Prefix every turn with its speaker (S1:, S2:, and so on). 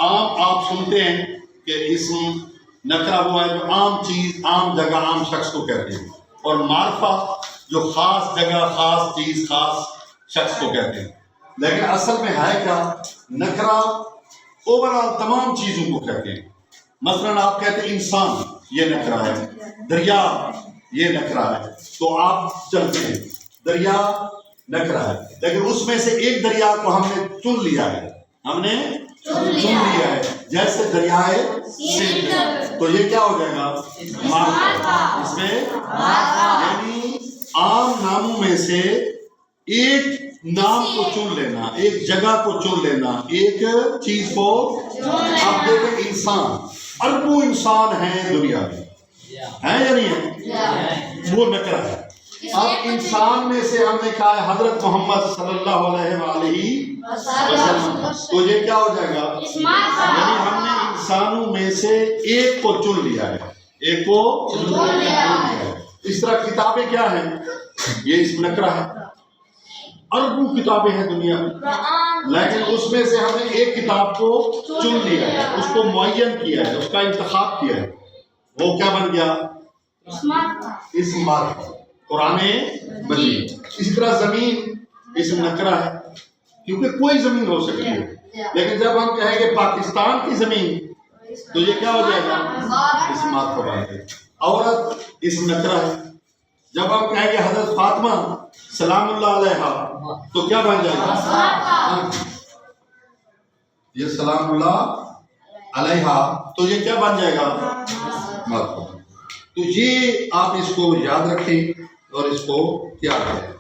S1: عام آپ سنتے ہیں کہ اسم نکرہ وہ ہے جو عام چیز عام جگہ عام شخص کو کہتے ہیں، اور معرفہ جو خاص جگہ خاص چیز خاص شخص کو کہتے ہیں. لیکن اصل میں ہے کیا؟ نکرہ اوورآل تمام چیزوں کو کہتے ہیں. مثلا آپ کہتے ہیں انسان، یہ نکرہ ہے. دریا، یہ نکرہ ہے. تو آپ چلتے ہیں، دریا نکرہ ہے، لیکن اس میں سے ایک دریا کو ہم نے چن لیا ہے، ہم نے چن لیا ہے، جیسے دریائے سندھ. تو یہ کیا ہو جائے گا؟ معرفہ. اس میں یعنی عام ناموں میں سے ایک نام کو چن لینا، ایک جگہ کو چن لینا، ایک چیز کو. آپ دیکھیں انسان، اربوں انسان ہیں دنیا میں، ہیں یا نہیں ہے؟ وہ نکرہ ہے. اب انسان میں سے ہم نے کہا ہے حضرت محمد صلی اللہ علیہ وآلہ وسلم، تو یہ کیا ہو جائے گا؟ یعنی ہم نے انسانوں میں سے ایک کو چن لیا ہے، ایک کو چن لیا ہے. اس طرح کتابیں کیا ہیں؟ یہ اسم نکرہ ہے. اربوں کتابیں ہیں دنیا میں، لیکن اس میں سے ہم نے ایک کتاب کو چن لیا ہے، اس کو معین کیا ہے، اس کا انتخاب کیا ہے. وہ کیا بن گیا؟ اسم معرفہ، قرآن مجید. اسی طرح زمین اسم نکرہ ہے، کیونکہ کوئی زمین ہو سکتی ہے. لیکن جب ہم کہیں گے پاکستان کی زمین، تو یہ کیا ہو جائے گا؟ اسم معرفہ بن گیا. عورت اسم نکرہ ہے. جب ہم کہیں گے حضرت فاطمہ سلام اللہ علیہا، تو کیا بن جائے گا؟ یہ سلام اللہ علیہا، تو یہ کیا بن جائے گا؟ معرفہ. تو یہ آپ اس کو یاد رکھیں اور اس کو یاد کریں.